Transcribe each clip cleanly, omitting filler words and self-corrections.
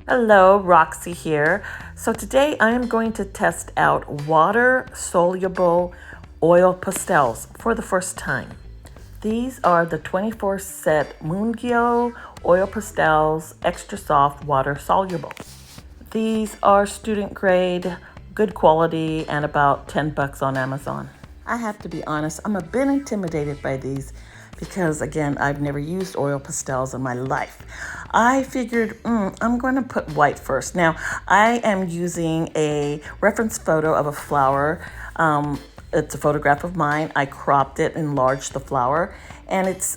Hello, Roxy here. So today I am going to test out water-soluble oil pastels for the first time. These are the 24 set Mungyo oil pastels, extra soft, water-soluble. These are student grade, good quality, and about 10 bucks on Amazon. I have to be honest, I'm a bit intimidated by these because, again, I've never used oil pastels in my life. I figured I'm going to put white first. Now, I am using a reference photo of a flower. It's a photograph of mine. I cropped it, enlarged the flower, and it's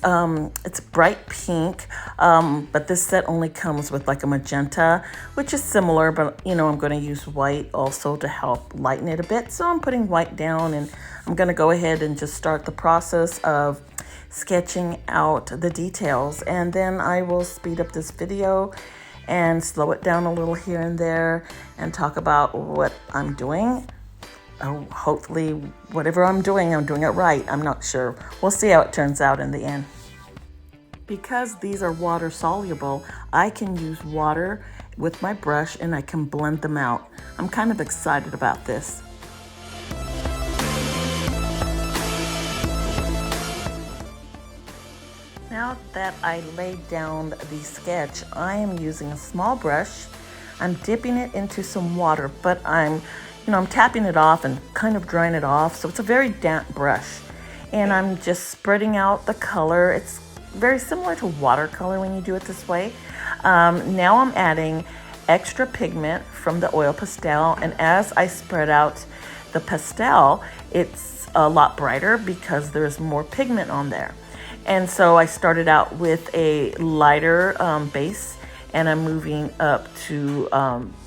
bright pink, but this set only comes with like a magenta, which is similar, but I'm going to use white also to help lighten it a bit. So I'm putting white down, and I'm going to go ahead and just start the process of sketching out the details, and then I will speed up this video and slow it down a little here and there and talk about what I'm doing. Hopefully whatever I'm doing it right. I'm not sure. We'll see how it turns out in the end. Because these are water soluble, I can use water with my brush and I can blend them out. I'm kind of excited about this. Now that I laid down the sketch, I am using a small brush. I'm dipping it into some water, but I'm tapping it off and kind of drying it off. So it's a very damp brush. And I'm just spreading out the color. It's very similar to watercolor when you do it this way. Now I'm adding extra pigment from the oil pastel. And as I spread out the pastel, it's a lot brighter because there's more pigment on there. And so I started out with a lighter base, and I'm moving up to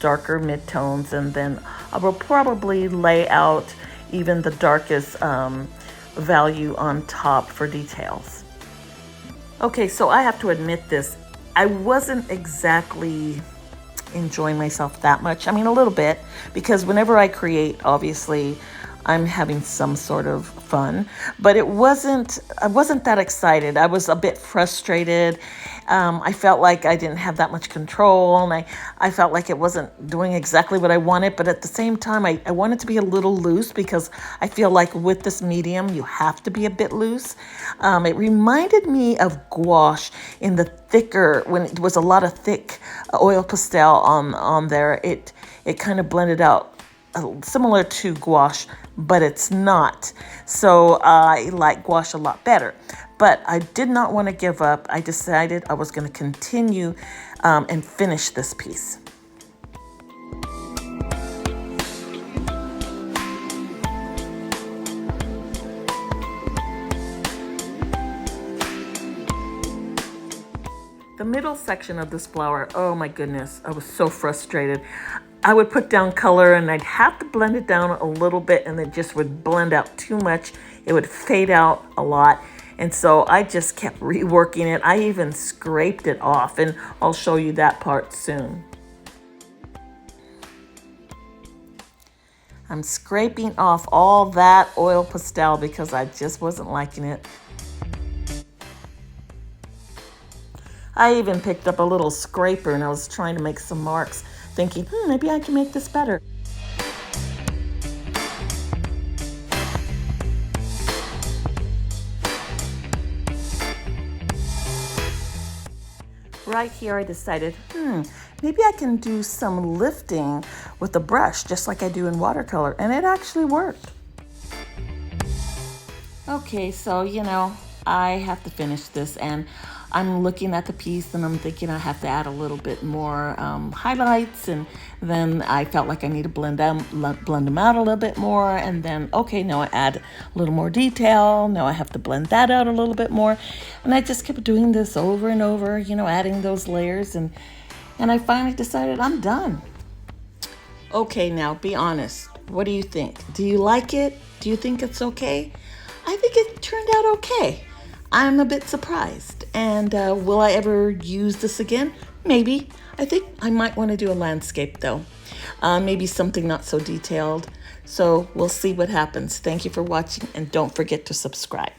darker midtones, and then I will probably lay out even the darkest value on top for details. Okay, so I have to admit this. I wasn't exactly enjoying myself that much. I mean, a little bit, because whenever I create, obviously, I'm having some sort of fun, but I wasn't that excited. I was a bit frustrated. I felt like I didn't have that much control, and I felt like it wasn't doing exactly what I wanted, but at the same time, I wanted to be a little loose because I feel like with this medium, you have to be a bit loose. It reminded me of gouache in the thicker, when it was a lot of thick oil pastel on there. It kind of blended out similar to gouache, but it's not. So I like gouache a lot better. But I did not want to give up. I decided I was going to continue and finish this piece. The middle section of this flower, oh my goodness, I was so frustrated. I would put down color and I'd have to blend it down a little bit, and it just would blend out too much. It would fade out a lot. And so I just kept reworking it. I even scraped it off, and I'll show you that part soon. I'm scraping off all that oil pastel because I just wasn't liking it. I even picked up a little scraper and I was trying to make some marks, thinking, maybe I can make this better. Right here I decided, maybe I can do some lifting with the brush just like I do in watercolor, and it actually worked. Okay, so I have to finish this, and I'm looking at the piece and I'm thinking I have to add a little bit more highlights, and then I felt like I need to blend them out a little bit more, and then now I add a little more detail. Now I have to blend that out a little bit more, and I just kept doing this over and over, adding those layers, and I finally decided I'm done. Okay, now be honest. What do you think? Do you like it? Do you think it's okay? I think it turned out okay. I'm a bit surprised. And will I ever use this again? Maybe. I think I might want to do a landscape though. Maybe something not so detailed. So we'll see what happens. Thank you for watching, and don't forget to subscribe.